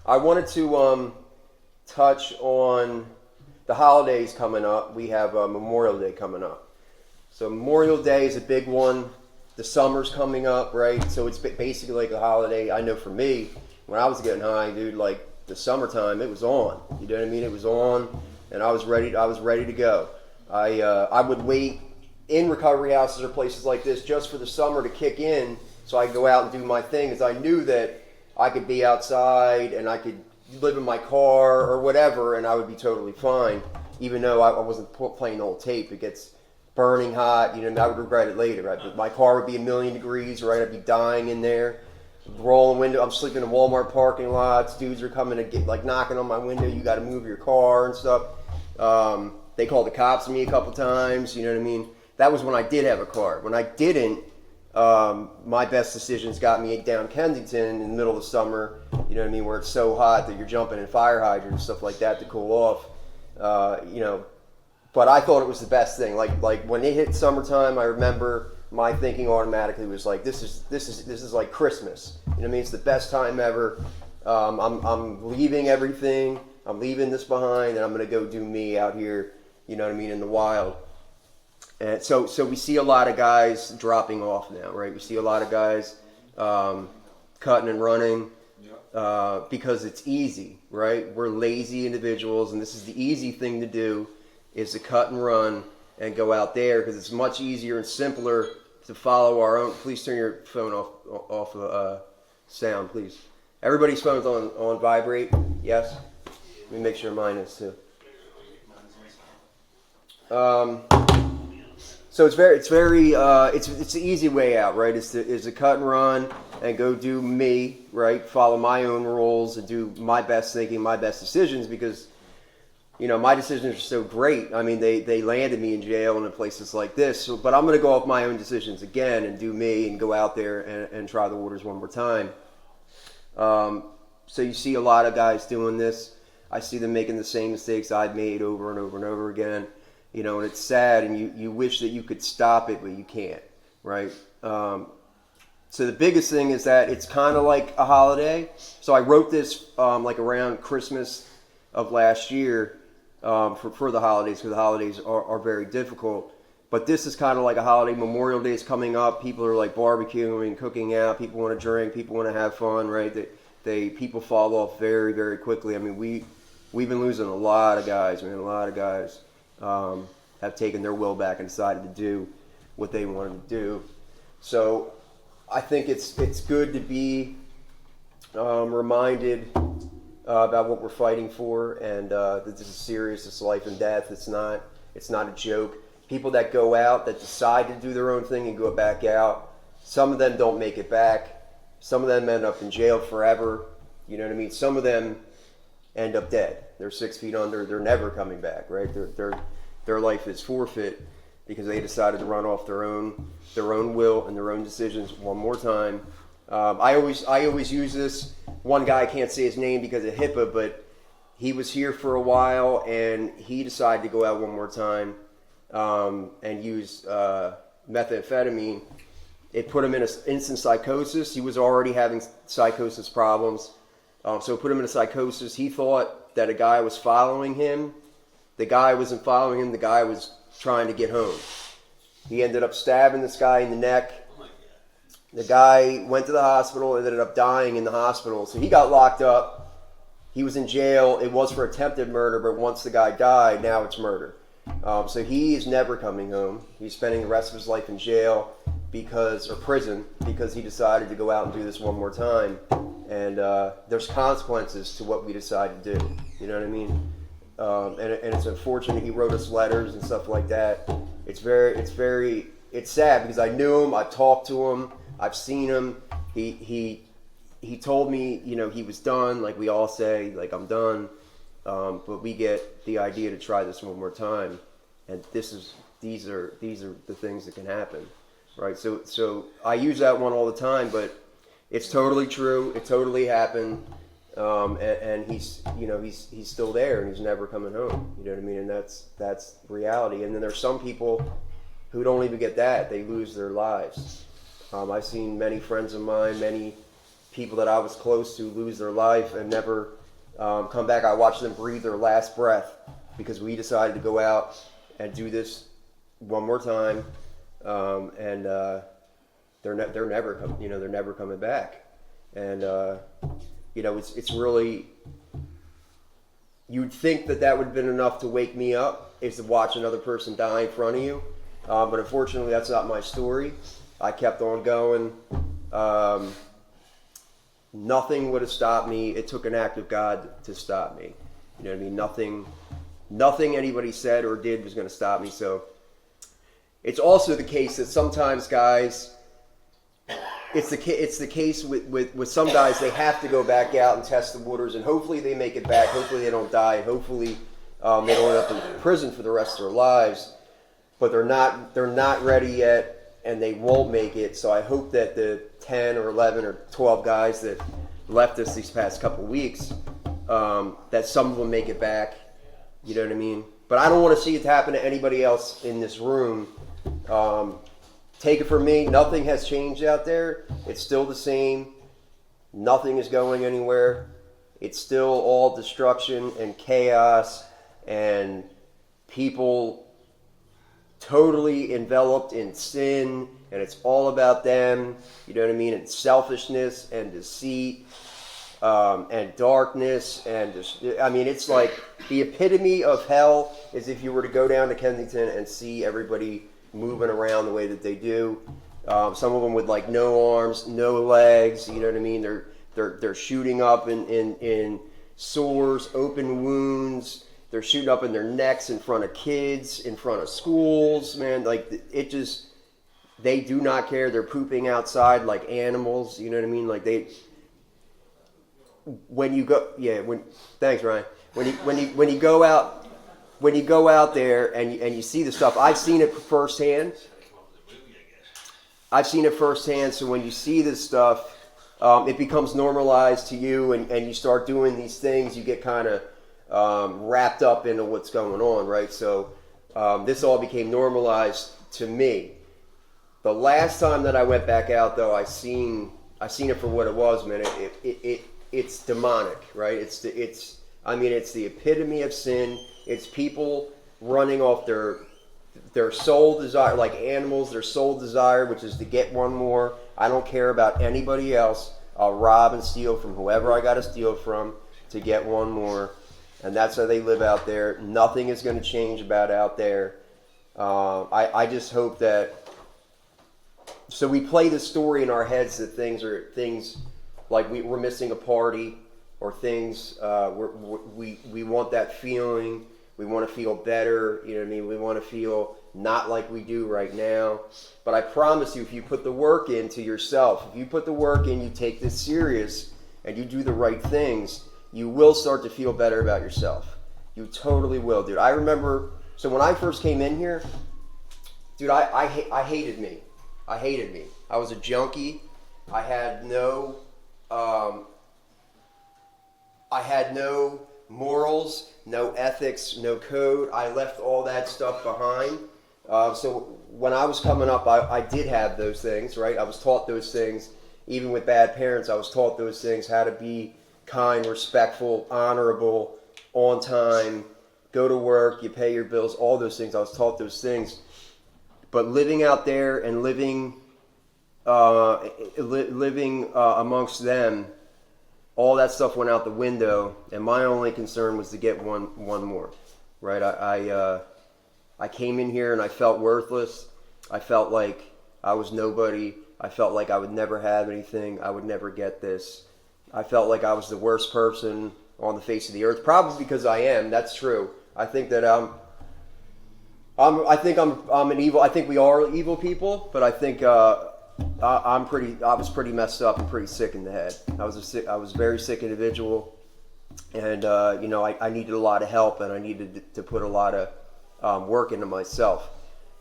I wanted to touch on the holidays coming up. We have Memorial Day coming up. So Memorial Day is a big one. The summer's coming up, right? So it's basically like a holiday. I know for me, when I was getting high, dude, like the summertime, it was on. You know what I mean? It was on, and I was ready to go. I would wait in recovery houses or places like this just for the summer to kick in, so I could go out and do my thing, because I knew that I could be outside and I could live in my car or whatever, and I would be totally fine, even though I wasn't playing the whole tape. It gets burning hot, you know, I would regret it later, right? But my car would be 1,000,000 degrees, right? I'd be dying in there. Rolling window, I'm sleeping in Walmart parking lots. Dudes are coming to get, like, knocking on my window. You got to move your car and stuff. They called the cops on me a couple times, you know what I mean? That was when I did have a car. When I didn't, my best decisions got me down Kensington in the middle of the summer, you know what I mean, where it's so hot that you're jumping in fire hydrants and stuff like that to cool off, you know. But I thought it was the best thing. Like when it hit summertime, I remember my thinking automatically was like, this is like Christmas. You know what I mean? It's the best time ever. I'm leaving everything. I'm leaving this behind, and I'm going to go do me out here, you know what I mean, in the wild. And so we see a lot of guys dropping off now, right? We see a lot of guys cutting and running because it's easy, right? We're lazy individuals, and this is the easy thing to do, is to cut and run and go out there, because it's much easier and simpler to follow our own. Please turn your phone off sound, please. Everybody's phone's on vibrate. Yes? Let me make sure mine is too. So it's the easy way out, right? Is to cut and run and go do me, right? Follow my own rules and do my best thinking, my best decisions, because, you know, my decisions are so great. I mean, they landed me in jail and in places like this. So, but I'm going to go off my own decisions again and do me and go out there and try the waters one more time. So you see a lot of guys doing this. I see them making the same mistakes I've made over and over and over again. You know, and it's sad, and you wish that you could stop it, but you can't, right? So the biggest thing is that it's kind of like a holiday. So I wrote this like around Christmas of last year for the holidays, because the holidays are very difficult. But this is kind of like a holiday. Memorial Day is coming up. People are like barbecuing, cooking out. People want to drink. People want to have fun, right? People fall off very, very quickly. I mean, we've been losing a lot of guys. Man, a lot of guys have taken their will back and decided to do what they wanted to do. So I think it's good to be reminded about what we're fighting for, and that this is serious. It's life and death. It's not a joke. People that go out, that decide to do their own thing and go back out, some of them don't make it back. Some of them end up in jail forever. You know what I mean? Some of them end up dead. They're 6 feet under. They're never coming back, right? Their life is forfeit because they decided to run off their own will and their own decisions one more time. I always use this. One guy, I can't say his name because of HIPAA, but he was here for a while, and he decided to go out one more time and use methamphetamine. It put him in an instant psychosis. He was already having psychosis problems. So it put him in a psychosis. He thought that a guy was following him. The guy wasn't following him. The guy was trying to get home. He ended up stabbing this guy in the neck. The guy went to the hospital and ended up dying in the hospital. So he got locked up. He was in jail. It was for attempted murder, but once the guy died, now it's murder. So he is never coming home. He's spending the rest of his life in jail or prison, because he decided to go out and do this one more time. And there's consequences to what we decide to do. You know what I mean? And it's unfortunate. He wrote us letters and stuff like that. It's sad, because I knew him. I talked to him. I've seen him. He told me, you know, he was done. Like we all say, like, I'm done. But we get the idea to try this one more time, and these are the things that can happen, right? So I use that one all the time, but it's totally true. It totally happened, and he's still there, and he's never coming home. You know what I mean? And that's reality. And then there's some people who don't even get that. They lose their lives. I've seen many friends of mine, many people that I was close to, lose their life and never come back. I watch them breathe their last breath because we decided to go out and do this one more time, and they're never they're never coming back. And it's really, you'd think that would have been enough to wake me up, is to watch another person die in front of you, but unfortunately that's not my story. I kept on going. Nothing would have stopped me. It took an act of God to stop me. You know what I mean? Nothing anybody said or did was going to stop me. So it's also the case that sometimes guys, it's the case with some guys, they have to go back out and test the waters, and hopefully they make it back. Hopefully they don't die. Hopefully they don't end up in prison for the rest of their lives. But they're not ready yet, and they won't make it. So I hope that the 10 or 11 or 12 guys that left us these past couple weeks, that some of them make it back. You know what I mean? But I don't want to see it happen to anybody else in this room. Take it from me, nothing has changed out there. It's still the same. Nothing is going anywhere. It's still all destruction and chaos and people totally enveloped in sin, and it's all about them, you know what I mean, and selfishness and deceit, and darkness, and it's like the epitome of hell is if you were to go down to Kensington and see everybody moving around the way that they do. Some of them with like no arms, no legs, you know what I mean, they're shooting up in sores, open wounds. They're shooting up in their necks in front of kids, in front of schools, man. Like, it just, they do not care. They're pooping outside like animals, you know what I mean? Like, thanks, Ryan. When you go out there and you see the stuff, I've seen it firsthand. So when you see this stuff, it becomes normalized to you, and you start doing these things, you get kind of wrapped up into what's going on, right? So this all became normalized to me. The last time that I went back out, though, I seen it for what it was, man. It's demonic, right? It's the epitome of sin. It's people running off their sole desire, like animals. Their sole desire, which is to get one more. I don't care about anybody else. I'll rob and steal from whoever I got to steal from to get one more. And that's how they live out there. Nothing is going to change about out there. I just hope that. So we play the story in our heads that things like we're missing a party, or things. We want that feeling. We want to feel better. You know what I mean? We want to feel not like we do right now. But I promise you, if you put the work into yourself, if you put the work in, you take this serious, and you do the right things, you will start to feel better about yourself. You totally will, dude. I remember, so when I first came in here, dude, I hated me. I hated me. I was a junkie. I had no morals, no ethics, no code. I left all that stuff behind. So when I was coming up, I did have those things, right? I was taught those things. Even with bad parents, I was taught those things, how to be kind, respectful, honorable, on time, go to work, you pay your bills, all those things. I was taught those things. But living out there and living amongst them, all that stuff went out the window, and my only concern was to get one more, right? I came in here and I felt worthless. I felt like I was nobody. I felt like I would never have anything. I would never get this. I felt like I was the worst person on the face of the earth. Probably because I am. That's true. I think that I'm an evil. I think we are evil people, but I think I was pretty messed up and pretty sick in the head. I was a very sick individual, and I needed a lot of help, and I needed to put a lot of work into myself.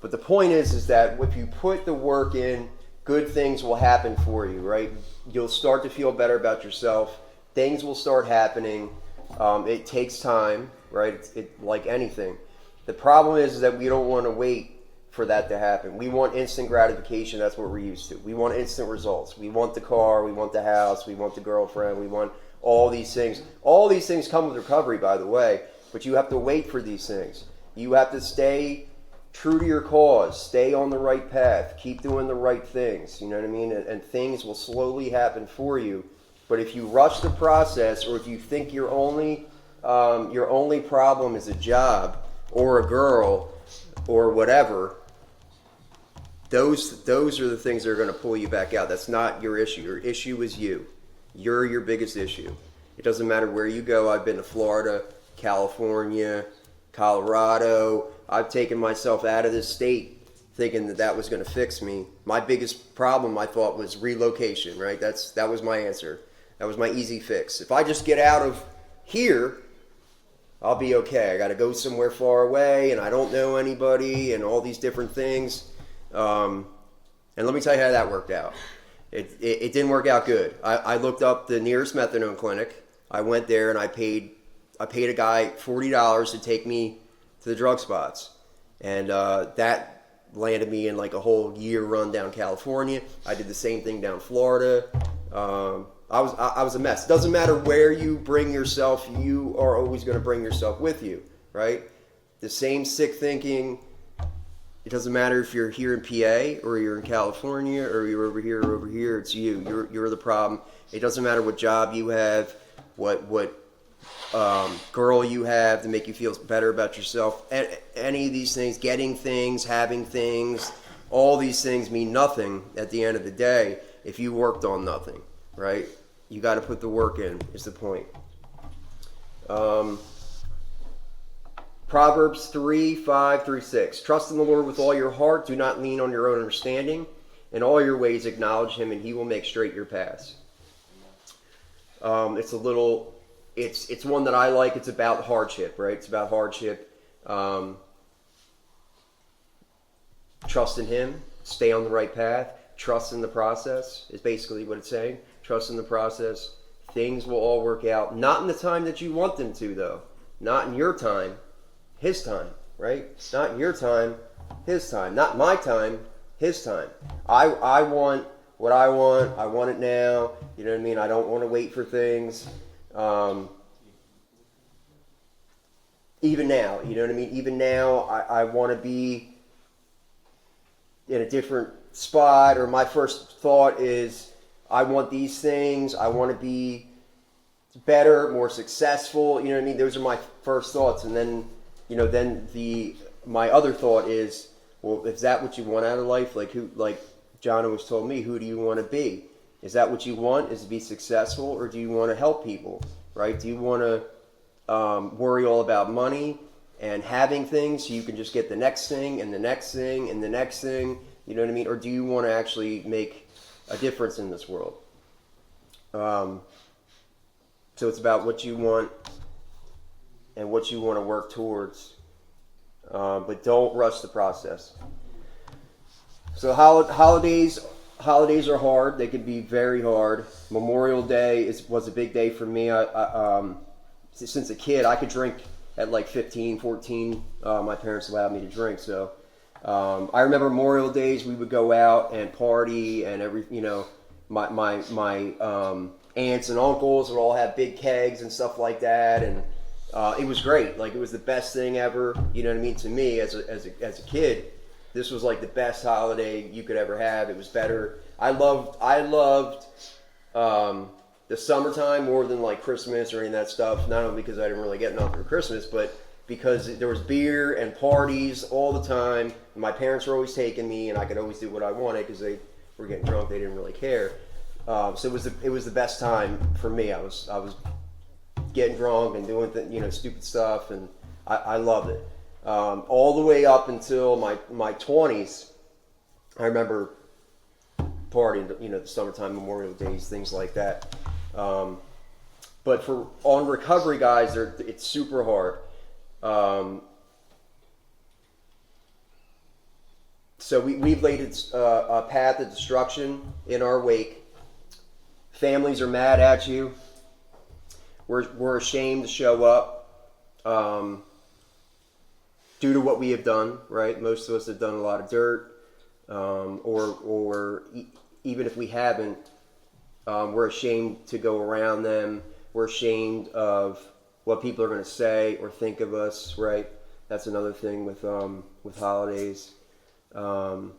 But the point is that if you put the work in, good things will happen for you, right? You'll start to feel better about yourself. Things will start happening. It takes time, right? It like anything. The problem is that we don't want to wait for that to happen. We want instant gratification. That's what we're used to. We want instant results. We want the car. We want the house. We want the girlfriend. We want all these things. All these things come with recovery, by the way, but you have to wait for these things. You have to stay true to your cause, stay on the right path, keep doing the right things, you know what I mean? And things will slowly happen for you. But if you rush the process, or if you think your only problem is a job or a girl or whatever, those are the things that are going to pull you back out. That's not your issue. Your issue is you. You're your biggest issue. It doesn't matter where you go. I've been to Florida, California, Colorado. I've taken myself out of this state thinking that was going to fix me. My biggest problem, I thought, was relocation, right? That was my answer. That was my easy fix. If I just get out of here, I'll be okay. I got to go somewhere far away, and I don't know anybody, and all these different things. And let me tell you how that worked out. It didn't work out good. I looked up the nearest methadone clinic. I went there, and I paid a guy $40 to take me to the drug spots, and that landed me in like a whole year run down California. I did the same thing down Florida. I was a mess. Doesn't matter where you bring yourself, you are always going to bring yourself with you, right? The same sick thinking. It doesn't matter if you're here in PA or you're in California or you're over here or over here. It's you. You're the problem. It doesn't matter what job you have, what girl you have to make you feel better about yourself. Any of these things, getting things, having things, all these things mean nothing at the end of the day if you worked on nothing, right? You got to put the work in, is the point. Proverbs 3:5-6. Trust in the Lord with all your heart. Do not lean on your own understanding. In all your ways acknowledge him, and he will make straight your paths. It's one that I like. It's about hardship, right? It's about hardship. Trust in him. Stay on the right path. Trust in the process is basically what it's saying. Trust in the process. Things will all work out. Not in the time that you want them to, though. Not in your time. His time, right? Not in your time. His time. Not my time. His time. I want what I want. I want it now. You know what I mean? I don't want to wait for things. Even now, you know what I mean? Even now, I want to be in a different spot, or my first thought is, I want these things. I want to be better, more successful. You know what I mean? Those are my first thoughts, and then, my other thought is, well, is that what you want out of life? Like John always told me, who do you want to be? Is that what you want? Is to be successful, or do you want to help people? Right? Do you want to worry all about money and having things so you can just get the next thing and the next thing and the next thing? You know what I mean? Or do you want to actually make a difference in this world? So it's about what you want and what you want to work towards. But don't rush the process. So holidays are hard. They can be very hard. Memorial Day was a big day for me. Since a kid, I could drink at like 15, 14. My parents allowed me to drink. So I remember Memorial Days, we would go out and party, and my aunts and uncles would all have big kegs and stuff like that, and it was great. Like, it was the best thing ever. You know what I mean? To me, as a kid, this was like the best holiday you could ever have. It was better. I loved the summertime more than like Christmas or any of that stuff. Not only because I didn't really get nothing for Christmas, but because there was beer and parties all the time. My parents were always taking me, and I could always do what I wanted because they were getting drunk. They didn't really care. So it was the best time for me. I was getting drunk and doing stupid stuff, and I loved it. All the way up until my 20s, I remember partying, the summertime, Memorial Days, things like that. But on recovery guys, it's super hard. So we've laid a path of destruction in our wake. Families are mad at you. We're ashamed to show up due to what we have done, right? Most of us have done a lot of dirt, or even if we haven't, we're ashamed to go around them. we're ashamed of what people are going to say or think of us, right? That's another thing with holidays. Others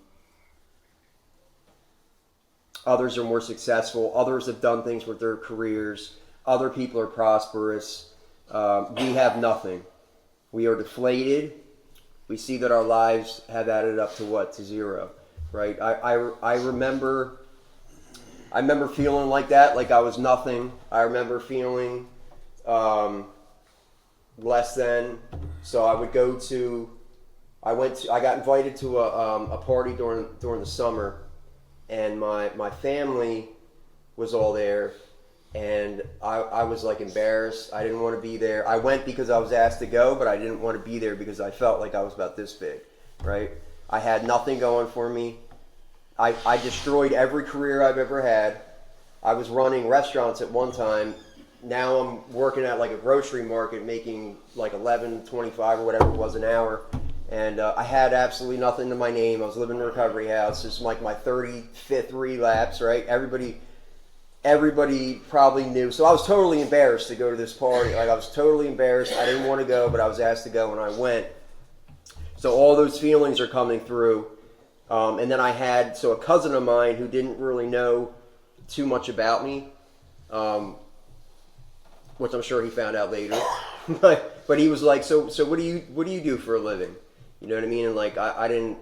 are more successful. Others have done things with their careers. Other people are prosperous. We have nothing. We are deflated. We see that our lives have added up to what? To zero, right? I remember feeling like that, like I was nothing. I remember feeling less than. So I got invited to a party during the summer, and my family was all there, and I was like embarrassed. I didn't want to be there. I went because I was asked to go, but I didn't want to be there because I felt like I was about this big, right? I had nothing going for me. I destroyed every career I've ever had. I was running restaurants at one time. Now I'm working at like a grocery market, making like $11.25 or whatever it was an hour. And I had absolutely nothing to my name. I was living in a recovery house. It's like my 35th relapse, right? Everybody probably knew. So I was totally embarrassed to go to this party. Like I was totally embarrassed. I didn't want to go, but I was asked to go and I went. So all those feelings are coming through. And then I had a cousin of mine who didn't really know too much about me, which I'm sure he found out later. but he was like, so what do you do for a living? You know what I mean? And like I didn't.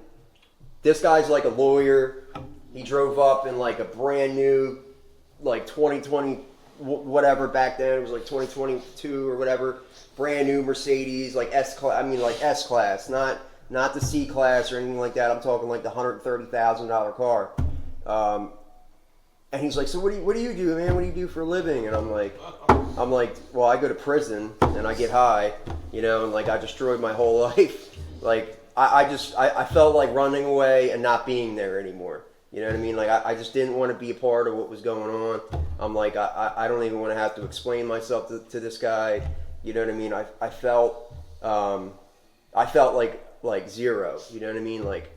This guy's like a lawyer. He drove up in like a brand new, like 2020 whatever back then. It was like 2022 or whatever. Brand new Mercedes, like S-Class. I mean like S-Class, not the C-Class or anything like that. I'm talking like the $130,000 car. And he's like, so what do you do, man? What do you do for a living? And I'm like, well, I go to prison and I get high, you know, and like I destroyed my whole life. Like I felt like running away and not being there anymore. You know what I mean? Like I just didn't want to be a part of what was going on. I'm like, I don't even want to have to explain myself to this guy. You know what I mean? I felt like zero. You know what I mean? Like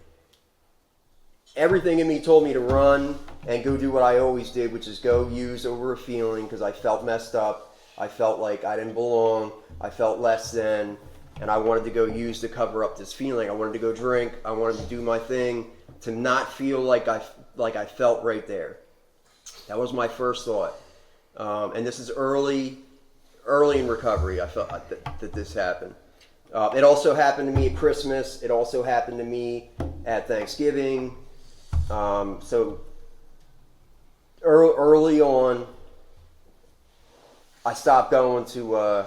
everything in me told me to run and go do what I always did, which is go use over a feeling, because I felt messed up. I felt like I didn't belong. I felt less than, and I wanted to go use to cover up this feeling. I wanted to go drink. I wanted to do my thing to not feel like I felt right there. That was my first thought. And this is early in recovery. I felt that this happened. It also happened to me at Christmas. It also happened to me at Thanksgiving. So early on, I stopped going to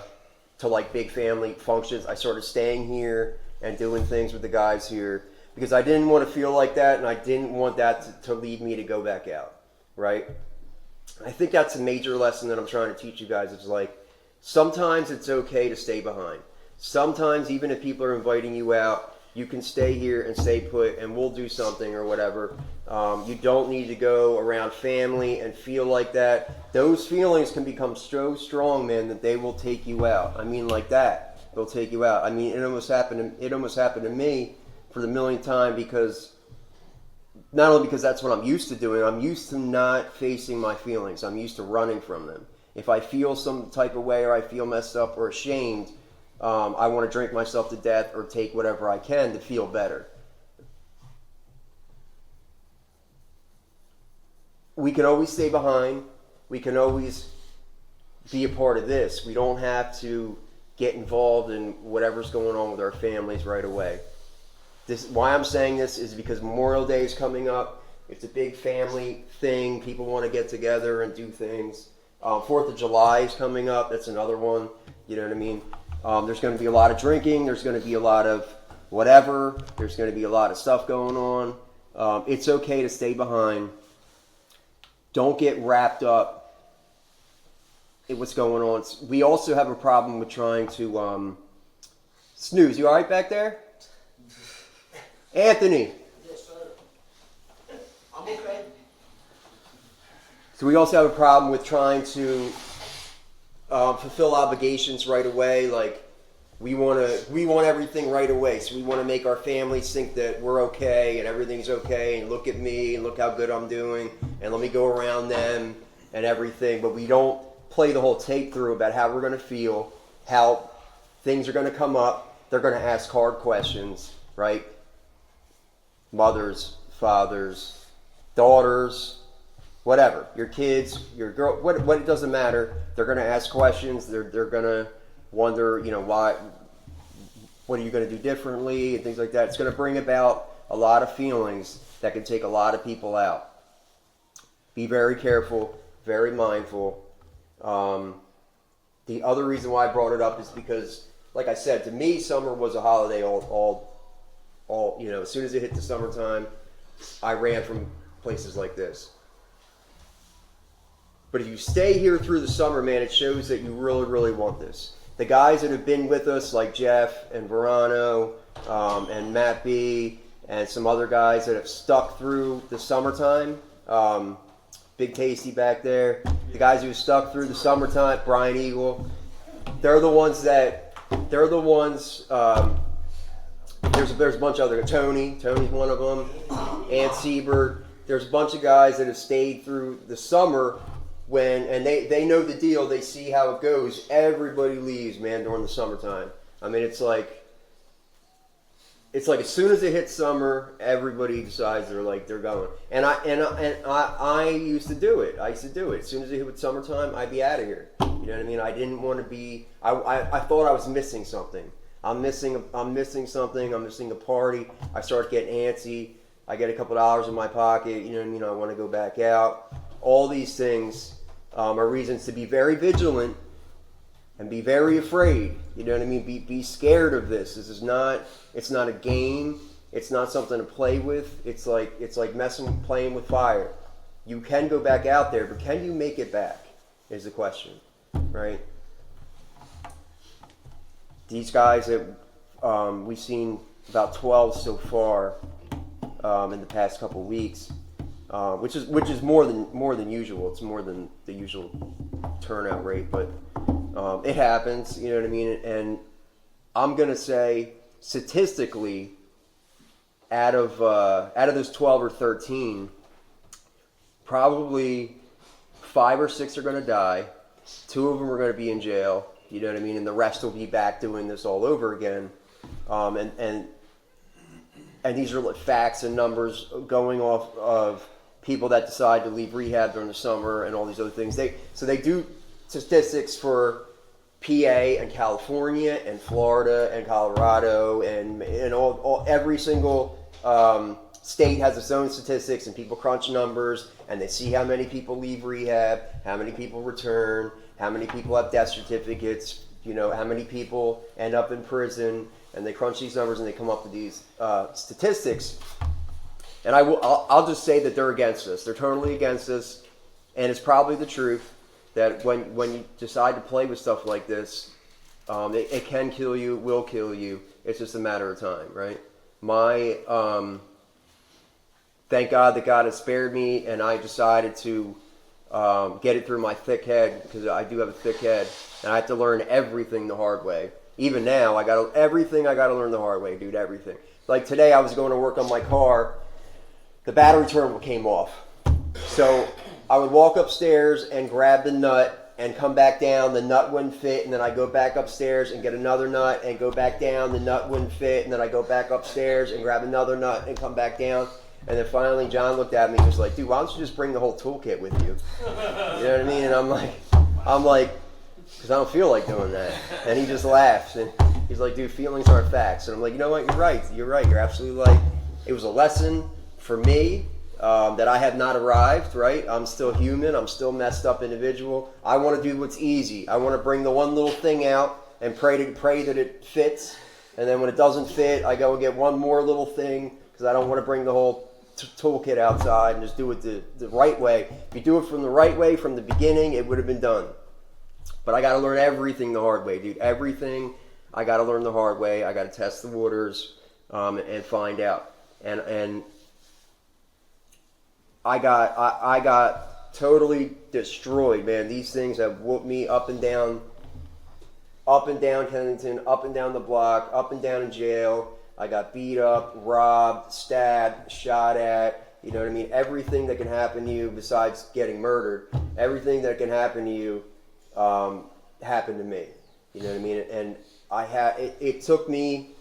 like big family functions. I started staying here and doing things with the guys here because I didn't want to feel like that, and I didn't want that to lead me to go back out, right? I think that's a major lesson that I'm trying to teach you guys. It's like sometimes it's okay to stay behind. Sometimes even if people are inviting you out, you can stay here and stay put and we'll do something or whatever. You don't need to go around family and feel like that. Those feelings can become so strong, man, that they will take you out. I mean, like that. They'll take you out. I mean, it almost happened to me for the millionth time, because not only because that's what I'm used to doing, I'm used to not facing my feelings. I'm used to running from them. If I feel some type of way or I feel messed up or ashamed, I want to drink myself to death or take whatever I can to feel better. We can always stay behind. We can always be a part of this. We don't have to get involved in whatever's going on with our families right away. Why I'm saying this is because Memorial Day is coming up. It's a big family thing. People want to get together and do things. 4th of July is coming up. That's another one. You know what I mean? There's going to be a lot of drinking. There's going to be a lot of whatever. There's going to be a lot of stuff going on. It's okay to stay behind. Don't get wrapped up in what's going on. We also have a problem with trying to snooze. You all right back there? Anthony. Yes, sir. I'm okay. So we also have a problem with trying to fulfill obligations right away. Like we want everything right away. So we want to make our families think that we're okay and everything's okay, and look at me and look how good I'm doing, and let me go around them and everything. But we don't play the whole tape through about how we're going to feel, how things are going to come up. They're going to ask hard questions, right? Mothers, fathers, daughters, whatever, your kids, your girl, what it doesn't matter. They're going to ask questions. They're going to wonder, why, what are you going to do differently and things like that. It's going to bring about a lot of feelings that can take a lot of people out. Be very careful, very mindful. The other reason why I brought it up is because, like I said, to me, summer was a holiday all as soon as it hit the summertime, I ran from places like this. But if you stay here through the summer, man, it shows that you really, really want this. The guys that have been with us, like Jeff and Verano and Matt B, and some other guys that have stuck through the summertime, Big Tasty back there, the guys who stuck through the summertime, Brian Eagle, they're the ones, there's a bunch of other, Tony's one of them, Ant Siebert, there's a bunch of guys that have stayed through the summer and they know the deal, they see how it goes. Everybody leaves, man, during the summertime. I mean, it's like as soon as it hits summer, everybody decides they're going. And I used to do it. As soon as it hit summertime, I'd be out of here. You know what I mean? I didn't want to be. I thought I was missing something. I'm missing something. I'm missing a party. I start getting antsy. I get a couple dollars in my pocket. You know what I mean? I want to go back out. All these things are reasons to be very vigilant and be very afraid. You know what I mean? Be scared of this. This is not. It's not a game. It's not something to play with. It's like playing with fire. You can go back out there, but can you make it back? Is the question, right? These guys that we've seen about 12 so far in the past couple of weeks, which is more than usual. It's more than the usual turnout rate, but it happens. You know what I mean? And I'm gonna say statistically, out of those 12 or 13, probably 5 or 6 are gonna die. 2 of them are gonna be in jail. You know what I mean? And the rest will be back doing this all over again. And these are like facts and numbers going off of people that decide to leave rehab during the summer and all these other things. They do statistics for PA and California and Florida and Colorado and all every single state has its own statistics, and people crunch numbers and they see how many people leave rehab, how many people return, how many people have death certificates, how many people end up in prison, and they crunch these numbers and they come up with these statistics. And I'll just say that they're against us. They're totally against us, and it's probably the truth that when you decide to play with stuff like this, it can kill you, will kill you. It's just a matter of time, right? Thank God that God has spared me, and I decided to get it through my thick head, because I do have a thick head, and I have to learn everything the hard way. Even now, I got to learn the hard way, dude. Everything. Like today, I was going to work on my car. The battery terminal came off, so I would walk upstairs and grab the nut and come back down. The nut wouldn't fit, and then I go back upstairs and get another nut and go back down. The nut wouldn't fit, and then I go back upstairs and grab another nut and come back down. And then finally, John looked at me and was like, "Dude, why don't you just bring the whole toolkit with you?" You know what I mean? And I'm like, because I don't feel like doing that. And he just laughs and he's like, "Dude, feelings aren't facts." And I'm like, you know what? You're right. You're absolutely right. It was a lesson for me that I have not arrived. Right? I'm still human. I'm still messed up individual. I want to do what's easy. I want to bring the one little thing out and pray that it fits. And then when it doesn't fit, I go and get one more little thing, because I don't want to bring the whole toolkit outside, and just do it the right way. If you do it from the right way from the beginning, it would have been done. But I got to learn everything the hard way, dude. Everything I got to learn the hard way. I got to test the waters and find out. And I got totally destroyed, man. These things have whooped me up and down Kennington, up and down the block, up and down in jail. I got beat up, robbed, stabbed, shot at. You know what I mean? Everything that can happen to you besides getting murdered. Everything that can happen to you happened to me. You know what I mean? And it took me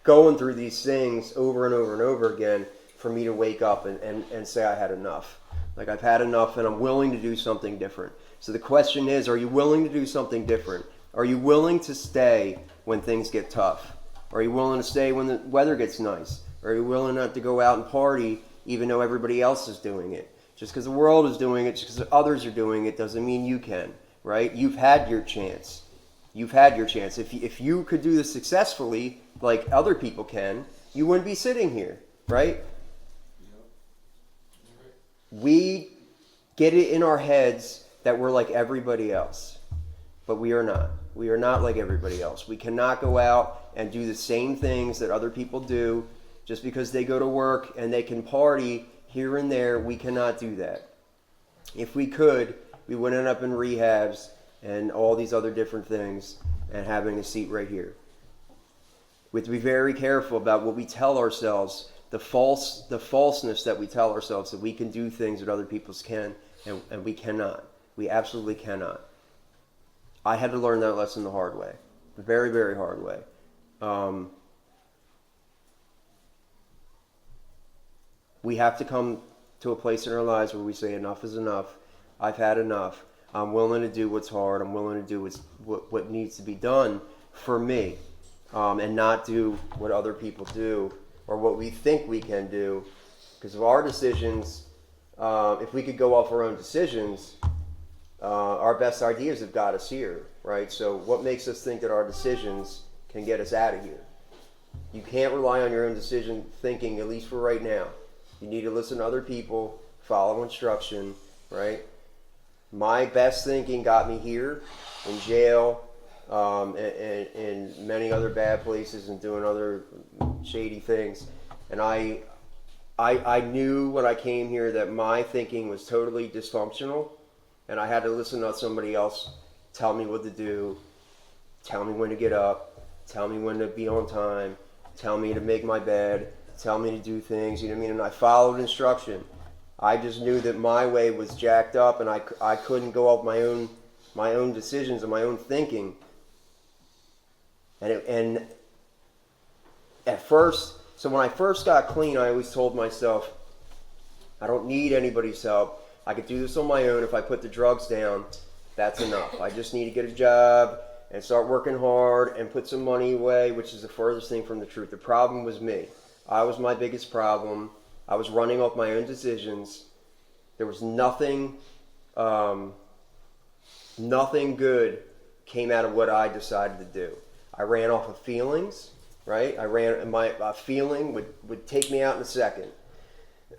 going through these things over and over and over again for me to wake up and say I had enough. Like, I've had enough and I'm willing to do something different. So the question is, are you willing to do something different? Are you willing to stay when things get tough? Are you willing to stay when the weather gets nice? Are you willing not to go out and party even though everybody else is doing it? Just because the world is doing it, just because others are doing it, doesn't mean you can, right? You've had your chance. You've had your chance. If you could do this successfully, like other people can, you wouldn't be sitting here, right? We get it in our heads that we're like everybody else, but we are not. We are not like everybody else. We cannot go out and do the same things that other people do just because they go to work and they can party here and there. We cannot do that. If we could, we would end up in rehabs and all these other different things and having a seat right here. We have to be very careful about what we tell ourselves, the falseness that we tell ourselves that we can do things that other people can, and we cannot. We absolutely cannot. I had to learn that lesson the hard way, the very, very hard way. We have to come to a place in our lives where we say enough is enough. I've had enough. I'm willing to do what's hard. I'm willing to do what needs to be done for me, and not do what other people do or what we think we can do. Because of our decisions, if we could go off our own decisions, our best ideas have got us here, right? So what makes us think that our decisions can get us out of here? You can't rely on your own decision thinking, at least for right now. You need to listen to other people, follow instruction, right? My best thinking got me here, in jail, and many other bad places and doing other shady things. And I knew when I came here that my thinking was totally dysfunctional, and I had to listen to somebody else tell me what to do, tell me when to get up, tell me when to be on time, tell me to make my bed, tell me to do things, you know what I mean? And I followed instruction. I just knew that my way was jacked up, and I couldn't go off my own decisions and my own thinking. And at first, so when I first got clean, I always told myself, I don't need anybody's help. I could do this on my own. If I put the drugs down, that's enough. I just need to get a job and start working hard and put some money away, which is the furthest thing from the truth. The problem was me. I was my biggest problem. I was running off my own decisions. There was nothing good came out of what I decided to do. I ran off of feelings, right? My feeling would take me out in a second.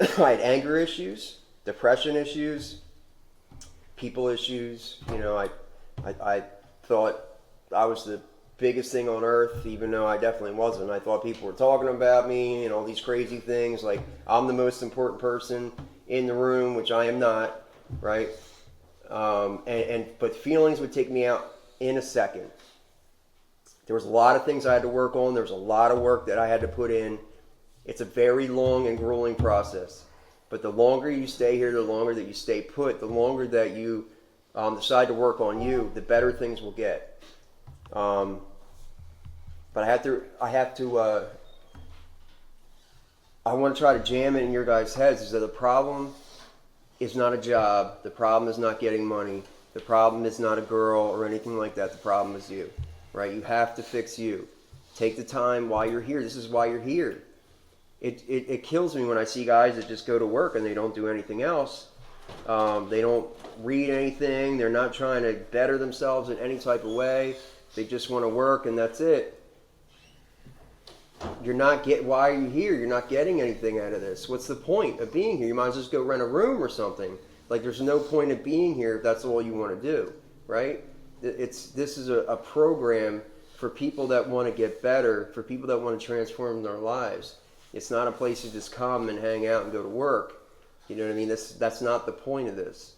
I had anger issues, depression issues, people issues. You know, I thought I was the biggest thing on earth, even though I definitely wasn't. I thought people were talking about me and all these crazy things, like I'm the most important person in the room, which I am not, right? But feelings would take me out in a second. There was a lot of things I had to work on. There was a lot of work that I had to put in. It's a very long and grueling process. But the longer you stay here, the longer that you stay put, the longer that you decide to work on you, the better things will get. But I want to try to jam it in your guys' heads is that the problem is not a job. The problem is not getting money. The problem is not a girl or anything like that. The problem is you, right? You have to fix you. Take the time while you're here. This is why you're here. It kills me when I see guys that just go to work and they don't do anything else. They don't read anything. They're not trying to better themselves in any type of way. They just want to work and that's it. Why are you here? You're not getting anything out of this. What's the point of being here? You might as well just go rent a room or something. Like there's no point of being here if that's all you want to do, right? This is a program for people that want to get better, for people that want to transform their lives. It's not a place to just come and hang out and go to work. You know what I mean? That's not the point of this.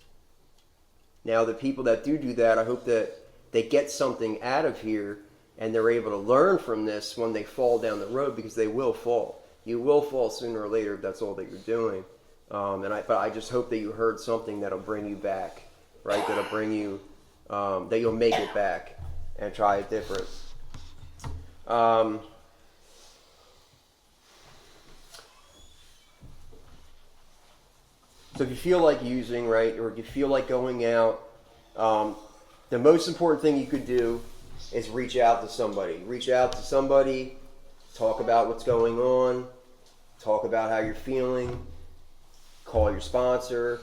Now, the people that do that, I hope that they get something out of here and they're able to learn from this when they fall down the road, because they will fall. You will fall sooner or later if that's all that you're doing. But I just hope that you heard something that'll bring you back, right? That'll bring you that you'll make it back and try it different. So if you feel like using, right, or if you feel like going out, the most important thing you could do is reach out to somebody. Reach out to somebody, talk about what's going on, talk about how you're feeling, call your sponsor,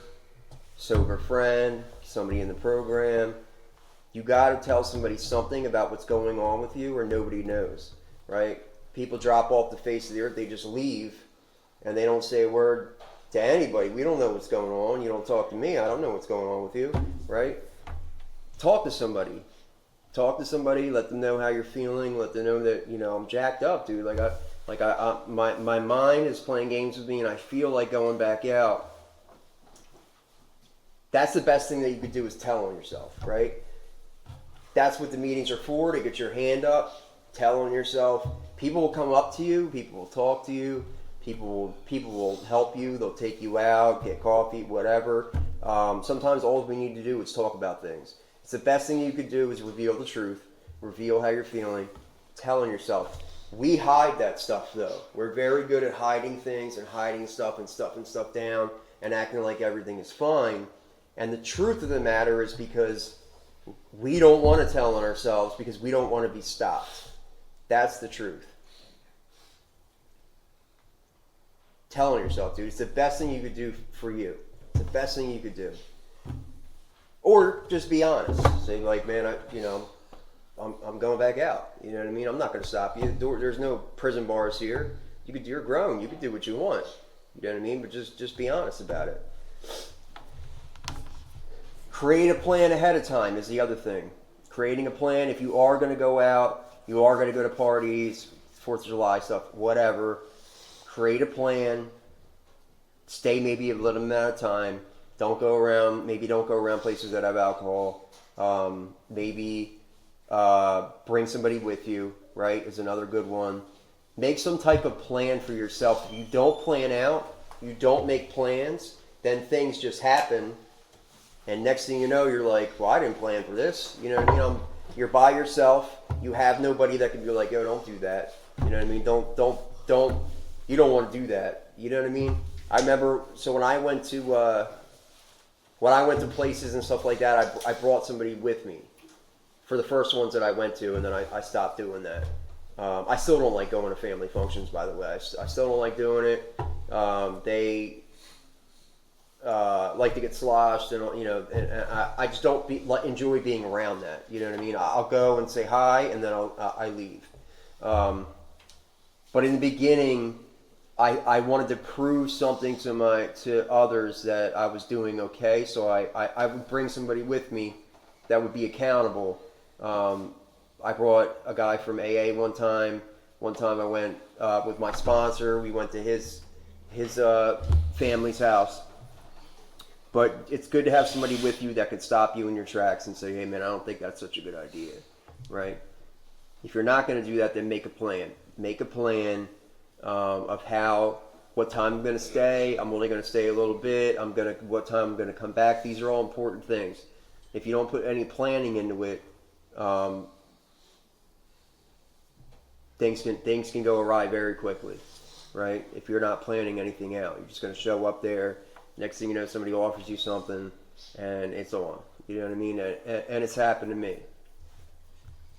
sober friend, somebody in the program. You got to tell somebody something about what's going on with you or nobody knows, right? People drop off the face of the earth, they just leave, and they don't say a word to anybody. We don't know what's going on. You don't talk to me. I don't know what's going on with you, right? Talk to somebody. Talk to somebody. Let them know how you're feeling. Let them know that, I'm jacked up, dude. My mind is playing games with me, and I feel like going back out. That's the best thing that you could do, is tell on yourself, right? That's what the meetings are for, to get your hand up, tell on yourself. People will come up to you. People will talk to you. People will help you. They'll take you out, get coffee, whatever. Sometimes all we need to do is talk about things. It's the best thing you could do is reveal the truth, reveal how you're feeling, tell on yourself. We hide that stuff, though. We're very good at hiding things and hiding stuff and stuffing stuff down and acting like everything is fine. And the truth of the matter is because we don't want to tell on ourselves because we don't want to be stopped. That's the truth. Tell on yourself, dude. It's the best thing you could do for you. It's the best thing you could do. Or just be honest. Say, like, man, I'm going back out. You know what I mean? I'm not going to stop you. There's no prison bars here. You're grown. You can do what you want. You know what I mean? But just be honest about it. Create a plan ahead of time is the other thing. Creating a plan. If you are going to go out, you are going to go to parties, 4th of July stuff, whatever. Create a plan. Stay maybe a little amount of time. Don't go around places that have alcohol. Maybe bring somebody with you, right, is another good one. Make some type of plan for yourself. If you don't plan out, you don't make plans, then things just happen. And next thing you know, you're like, well, I didn't plan for this. You know what I mean? You're by yourself. You have nobody that can be like, yo, don't do that. You know what I mean? Don't. You don't want to do that. You know what I mean? I remember, so when I went to places and stuff like that, I brought somebody with me for the first ones that I went to, and then I stopped doing that. I still don't like going to family functions, by the way. I still don't like doing it. They like to get sloshed, and and I just don't enjoy being around that. You know what I mean? I'll go and say hi, and then I leave. But in the beginning, I wanted to prove something to others that I was doing okay, so I would bring somebody with me that would be accountable. I brought a guy from AA one time. One time I went with my sponsor. We went to his family's house. But it's good to have somebody with you that could stop you in your tracks and say, hey man, I don't think that's such a good idea, right? If you're not going to do that, then make a plan. Make a plan of what time I'm going to stay. I'm only going to stay a little bit. What time I'm going to come back. These are all important things. If you don't put any planning into it, things can go awry very quickly, right? If you're not planning anything out, you're just going to show up there. Next thing you know, somebody offers you something, and it's on. You know what I mean? And it's happened to me.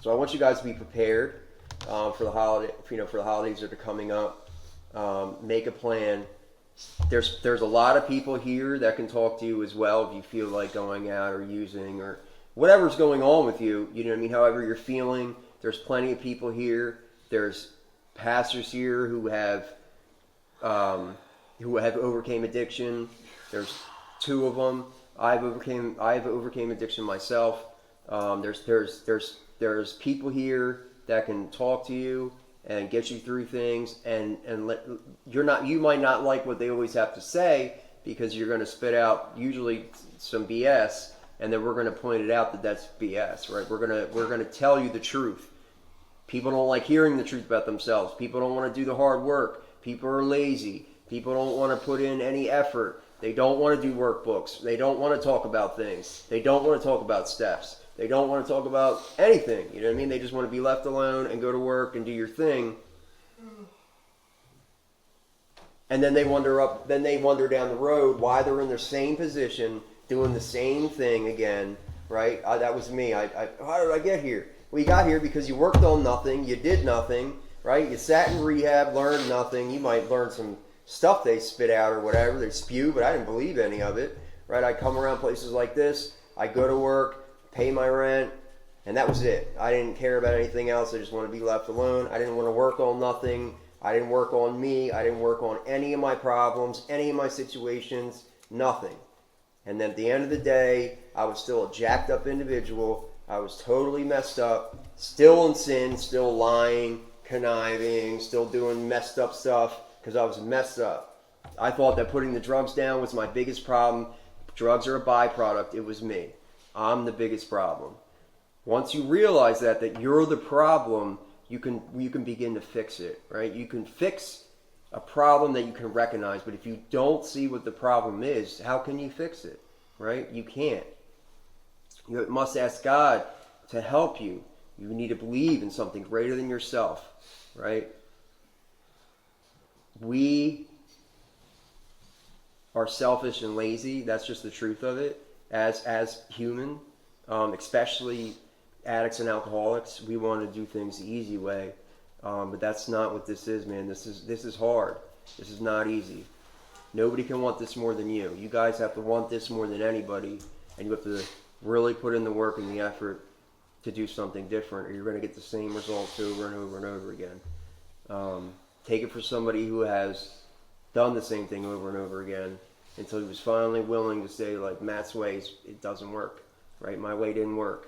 So I want you guys to be prepared for the holiday. For the holidays that are coming up. Make a plan. There's a lot of people here that can talk to you as well if you feel like going out or using or whatever's going on with you. You know what I mean? However you're feeling, there's plenty of people here. There's pastors here who have overcame addiction. There's 2 of them. I've overcame addiction myself. There's people here that can talk to you and get you through things, and you might not like what they always have to say because you're going to spit out usually some BS, and then we're going to point it out that that's BS, right? We're going to tell you the truth. People don't like hearing the truth about themselves. People don't want to do the hard work. People are lazy. People don't want to put in any effort. They don't want to do workbooks. They don't want to talk about things. They don't want to talk about steps. They don't want to talk about anything. You know what I mean? They just want to be left alone and go to work and do your thing. And then they wonder down the road why they're in their same position, doing the same thing again, right? That was me. How did I get here? Well, you got here because you worked on nothing. You did nothing, right? You sat in rehab, learned nothing. You might learn some stuff they spit out or whatever, they spew, but I didn't believe any of it, right? I come around places like this, I go to work, pay my rent, and that was it. I didn't care about anything else. I just want to be left alone. I didn't want to work on nothing. I didn't work on me. I didn't work on any of my problems, any of my situations, nothing. And then at the end of the day, I was still a jacked up individual. I was totally messed up, still in sin, still lying, conniving, still doing messed up stuff because I was messed up. I thought that putting the drugs down was my biggest problem. Drugs are a byproduct. It was me. I'm the biggest problem. Once you realize that you're the problem, you can begin to fix it, right? You can fix a problem that you can recognize, but if you don't see what the problem is, how can you fix it, right? You can't. You must ask God to help you. You need to believe in something greater than yourself, right? We are selfish and lazy. That's just the truth of it. As human, especially addicts and alcoholics, we want to do things the easy way, but that's not what this is, man. This is hard. This is not easy. Nobody can want this more than you. You guys have to want this more than anybody, and you have to really put in the work and the effort to do something different, or you're going to get the same results over and over and over again. Take it for somebody who has done the same thing over and over again until he was finally willing to say, like, Matt's way, it doesn't work, right? My way didn't work.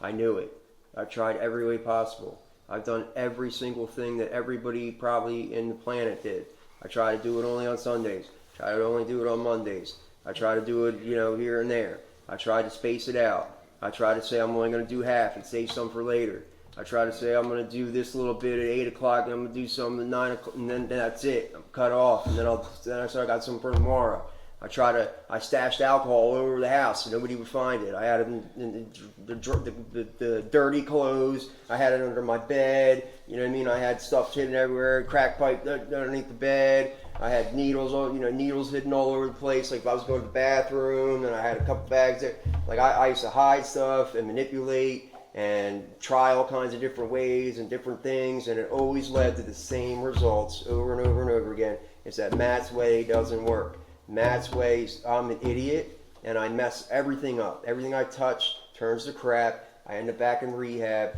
I knew it. I've tried every way possible. I've done every single thing that everybody probably in the planet did. I try to do it only on Sundays. Try to only do it on Mondays. I try to do it, here and there. I try to space it out. I try to say I'm only going to do half and save some for later. I try to say I'm going to do this little bit at 8 o'clock and I'm going to do some at 9 o'clock and then that's it. I'm cut off and then I got some for tomorrow. I stashed alcohol all over the house so nobody would find it. I had it in the dirty clothes. I had it under my bed. You know what I mean? I had stuff hidden everywhere, crack pipe underneath the bed. I had needles, needles hidden all over the place. Like if I was going to the bathroom, and I had a couple bags there. Like I used to hide stuff and manipulate and try all kinds of different ways and different things, and it always led to the same results over and over and over again. It's that Matt's way doesn't work. Matt's way, I'm an idiot, and I mess everything up. Everything I touch turns to crap. I end up back in rehab.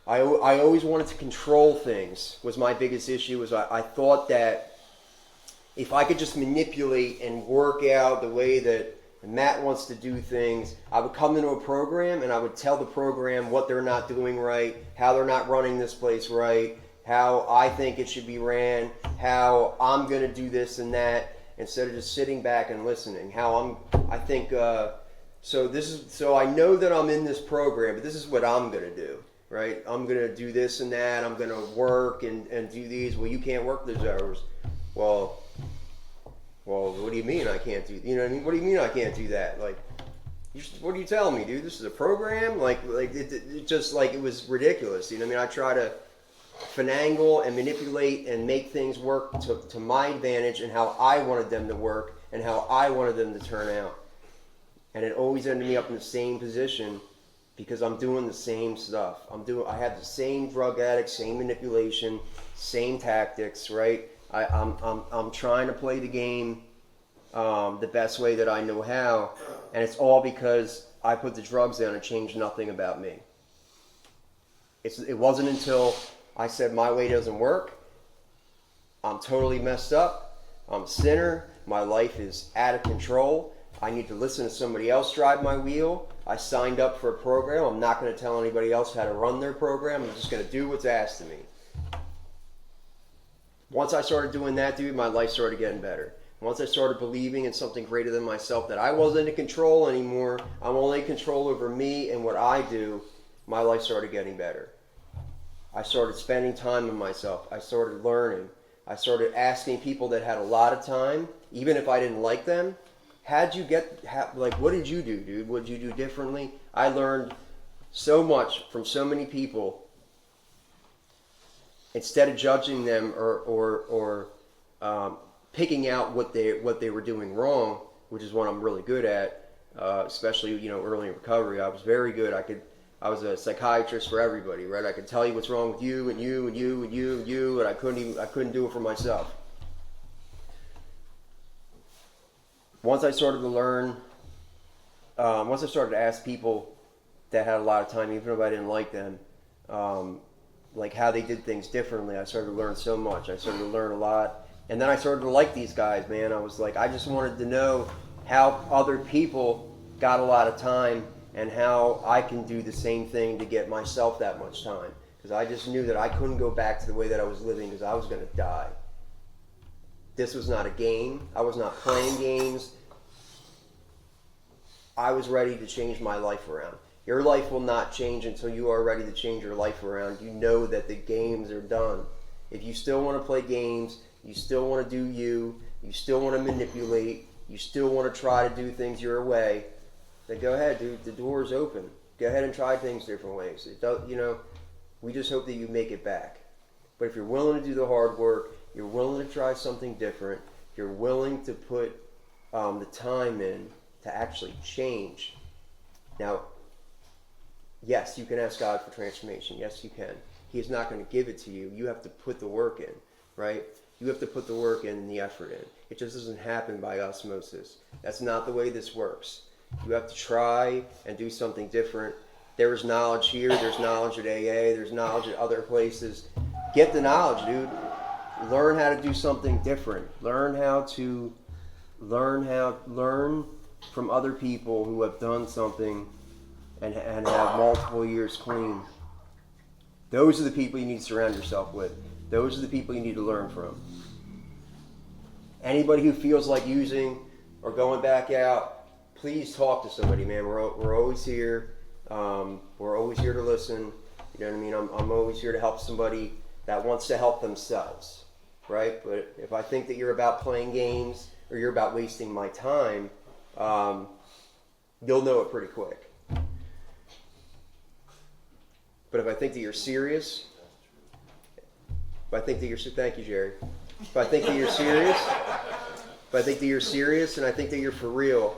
I always wanted to control things. Was my biggest issue. Was I thought that if I could just manipulate and work out the way that Matt wants to do things, I would come into a program and I would tell the program what they're not doing right, how they're not running this place right, how I think it should be ran, how I'm going to do this and that, instead of just sitting back and listening. So I know that I'm in this program, but this is what I'm going to do, right? I'm going to do this and that. I'm going to work and do these. Well, you can't work those hours. Well, what do you mean I can't do? You know what I mean? What do you mean I can't do that? Like, what are you telling me, dude? This is a program? It just like it was ridiculous. You know what I mean? I try to finagle and manipulate and make things work to my advantage and how I wanted them to work and how I wanted them to turn out. And it always ended me up in the same position because I'm doing the same stuff. I have the same drug addict, same manipulation, same tactics, right? I'm trying to play the game the best way that I know how, and it's all because I put the drugs down and changed nothing about me. It wasn't until I said my way doesn't work. I'm totally messed up. I'm a sinner. My life is out of control. I need to listen to somebody else drive my wheel. I signed up for a program. I'm not going to tell anybody else how to run their program. I'm just going to do what's asked of me. Once I started doing that, dude, my life started getting better. Once I started believing in something greater than myself, that I wasn't in control anymore, I'm only in control over me and what I do, my life started getting better. I started spending time with myself. I started learning. I started asking people that had a lot of time, even if I didn't like them, what did you do, dude? What did you do differently? I learned so much from so many people. Instead of judging them or picking out what they were doing wrong, which is what I'm really good at, especially early in recovery, I was very good. I was a psychiatrist for everybody, right? I could tell you what's wrong with you and you and you and you and you, and I couldn't do it for myself. Once I started to ask people that had a lot of time, even if I didn't like them, like how they did things differently, I started to learn so much. I started to learn a lot, and then I started to like these guys, man. I was like, I just wanted to know how other people got a lot of time, and how I can do the same thing to get myself that much time. Because I just knew that I couldn't go back to the way that I was living because I was going to die. This was not a game. I was not playing games. I was ready to change my life around. Your life will not change until you are ready to change your life around. You know that the games are done. If you still want to play games, you still want to do you still want to manipulate, you still want to try to do things your way, then go ahead, dude. The door is open. Go ahead and try things different ways. We just hope that you make it back. But if you're willing to do the hard work, you're willing to try something different, you're willing to put the time in to actually change. Now, yes, you can ask God for transformation. Yes, you can. He is not going to give it to you. You have to put the work in, right? You have to put the work in and the effort in. It just doesn't happen by osmosis. That's not the way this works. You have to try and do something different. There is knowledge here. There's knowledge at AA. There's knowledge at other places. Get the knowledge, dude. Learn how to do something different. Learn from other people who have done something and have multiple years clean. Those are the people you need to surround yourself with. Those are the people you need to learn from. Anybody who feels like using or going back out, please talk to somebody, man. We're always here. We're always here to listen. You know what I mean? I'm always here to help somebody that wants to help themselves, right? But if I think that you're about playing games or you're about wasting my time, you'll know it pretty quick. But if I think that you're serious, thank you, Jerry. If I think that you're serious, and I think that you're for real,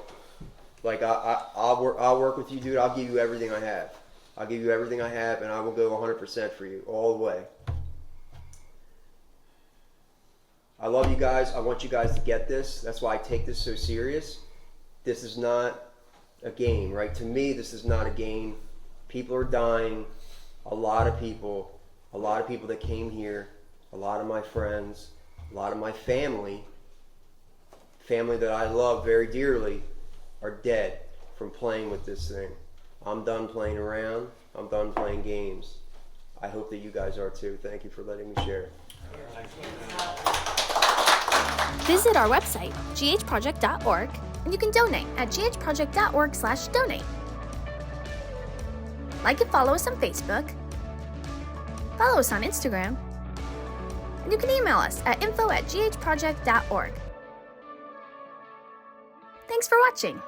like I'll work with you, dude. I'll give you everything I have. I'll give you everything I have, and I will go 100% for you all the way. I love you guys. I want you guys to get this. That's why I take this so serious. This is not a game, right? To me, this is not a game. People are dying. A lot of people that came here, a lot of my friends, a lot of my family that I love very dearly, are dead from playing with this thing. I'm done playing around. I'm done playing games. I hope that you guys are too. Thank you for letting me share. Visit our website, ghproject.org, and you can donate at ghproject.org/donate. Like and follow us on Facebook, follow us on Instagram, and you can email us at info@ghproject.org. Thanks for watching.